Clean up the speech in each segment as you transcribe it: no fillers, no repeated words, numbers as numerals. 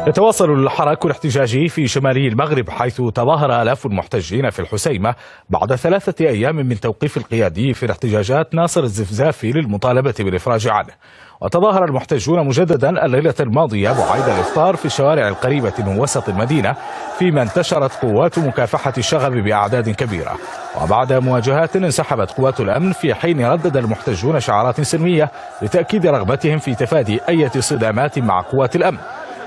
يتواصل الحراك الاحتجاجي في شمالي المغرب، حيث تظاهر آلاف المحتجين في الحسيمة بعد 3 أيام من توقيف القيادي في الاحتجاجات ناصر الزفزافي للمطالبة بالإفراج عنه. وتظاهر المحتجون مجددا الليلة الماضية بعيد الإفطار في الشوارع القريبة من وسط المدينة، فيما انتشرت قوات مكافحة الشغب بأعداد كبيرة. وبعد مواجهات انسحبت قوات الأمن، في حين ردد المحتجون شعارات سلمية لتأكيد رغبتهم في تفادي أي صدامات مع قوات الأمن.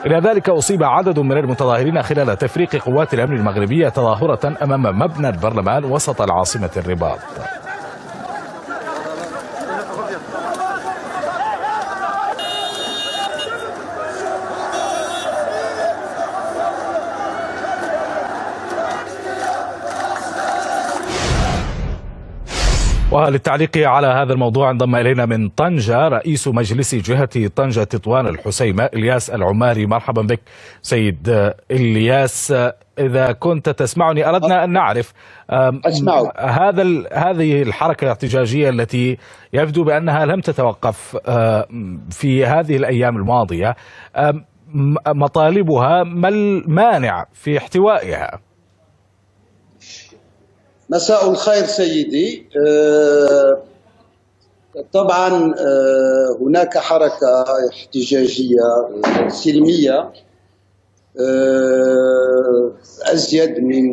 إلى ذلك أصيب عدد من المتظاهرين خلال تفريق قوات الأمن المغربية تظاهرة أمام مبنى البرلمان وسط العاصمة الرباط. وللتعليق على هذا الموضوع انضم إلينا من طنجة رئيس مجلس جهة طنجة تطوان الحسيمة إلياس العماري. مرحبا بك سيد إلياس. إذا كنت تسمعني أردنا أن نعرف هذه الحركة الاحتجاجية التي يبدو بأنها لم تتوقف في هذه الأيام الماضية، مطالبها ما المانع في احتوائها؟ مساء الخير سيدي. طبعا هناك حركة احتجاجية سلمية أزيد من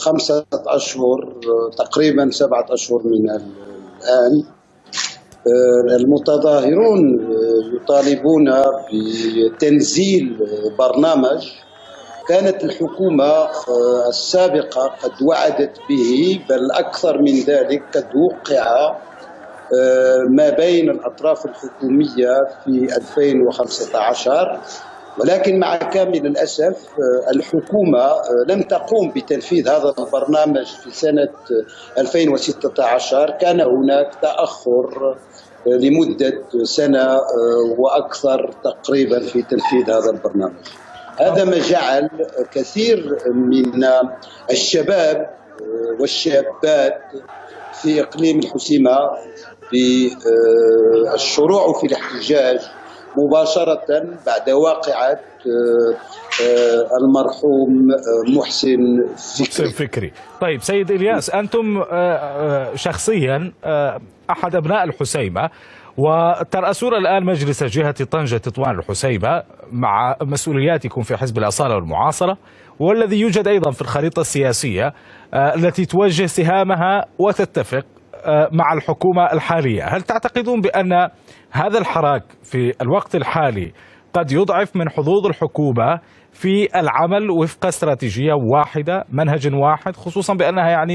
5 أشهر، تقريبا 7 أشهر من الآن. المتظاهرون يطالبون بتنزيل برنامج كانت الحكومة السابقة قد وعدت به، بل أكثر من ذلك قد وقع ما بين الأطراف الحكومية في 2015، ولكن مع كامل الأسف الحكومة لم تقوم بتنفيذ هذا البرنامج في سنة 2016. كان هناك تأخر لمدة سنة وأكثر تقريبا في تنفيذ هذا البرنامج. هذا ما جعل كثير من الشباب والشابات في إقليم الحسيمة بالشروع في الاحتجاج مباشرة بعد واقعة المرحوم محسن فكري. طيب سيد إلياس، أنتم شخصيا أحد أبناء الحسيمة وترأسون الآن مجلس جهة طنجة تطوان الحسيمة مع مسؤولياتكم في حزب الأصالة والمعاصرة، والذي يوجد أيضا في الخريطة السياسية التي توجه سهامها وتتفق مع الحكومة الحالية. هل تعتقدون بأن هذا الحراك في الوقت الحالي قد يضعف من حظوظ الحكومة في العمل وفق استراتيجية واحدة، منهج واحد، خصوصا بأنها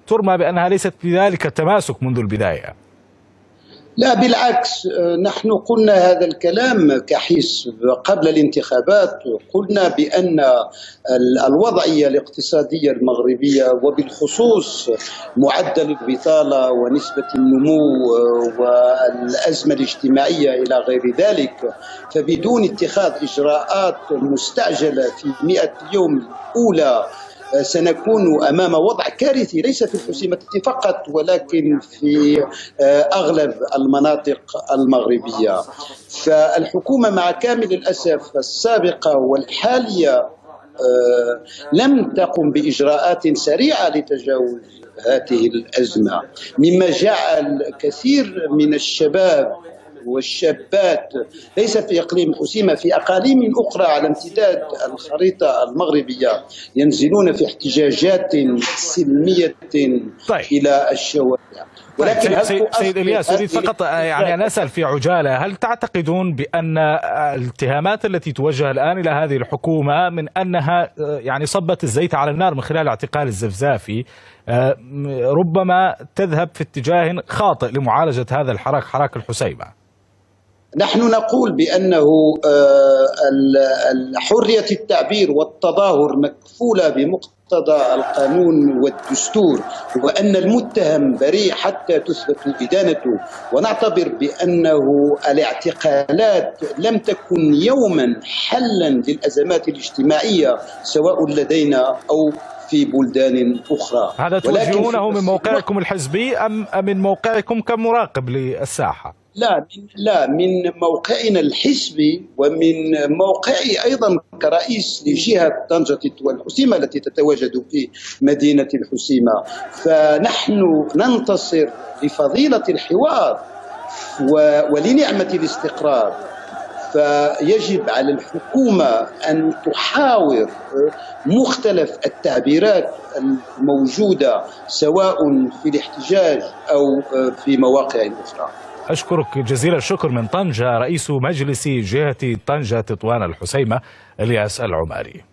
ترمى بأنها ليست بذلك التماسك منذ البداية؟ لا بالعكس، نحن قلنا هذا الكلام كحزب قبل الانتخابات. قلنا بأن الوضعية الاقتصادية المغربية وبالخصوص معدل البطالة ونسبة النمو والأزمة الاجتماعية إلى غير ذلك، فبدون اتخاذ إجراءات مستعجلة في 100 يوم الأولى سنكون أمام وضع كارثي، ليس في الحسيمة فقط ولكن في أغلب المناطق المغربية. فالحكومة مع كامل الأسف السابقة والحالية لم تقم بإجراءات سريعة لتجاوز هذه الأزمة، مما جعل كثير من الشباب والشابات ليس في إقليم الحسيمة، في أقاليم أخرى على امتداد الخريطة المغربية ينزلون في احتجاجات سلمية إلى الشوارع. ولكن سيد إلياس، أريد فقط أن أسأل في عجالة، هل تعتقدون بأن الاتهامات التي توجه الآن إلى هذه الحكومة من أنها صبت الزيت على النار من خلال اعتقال الزفزافي ربما تذهب في اتجاه خاطئ لمعالجة هذا الحراك، حراك الحسيمة؟ نحن نقول بأنه حرية التعبير والتظاهر مكفولة بمقتضى القانون والدستور، وأن المتهم بريء حتى تثبت إدانته. ونعتبر بأنه الاعتقالات لم تكن يوما حلا للأزمات الاجتماعية سواء لدينا أو في بلدان أخرى. هذا توجهونه من موقعكم الحزبي أم من موقعكم كمراقب للساحة؟ لا من موقعنا الحزبي ومن موقعي أيضا كرئيس لجهة طنجة والحسيمة التي تتواجد في مدينة الحسيمة، فنحن ننتصر لفضيلة الحوار ولنعمة الاستقرار. فيجب على الحكومة أن تحاور مختلف التعبيرات الموجودة سواء في الاحتجاج أو في مواقع أخرى. أشكرك جزيل الشكر من طنجة رئيس مجلس جهة طنجة تطوان الحسيمة إلياس العماري.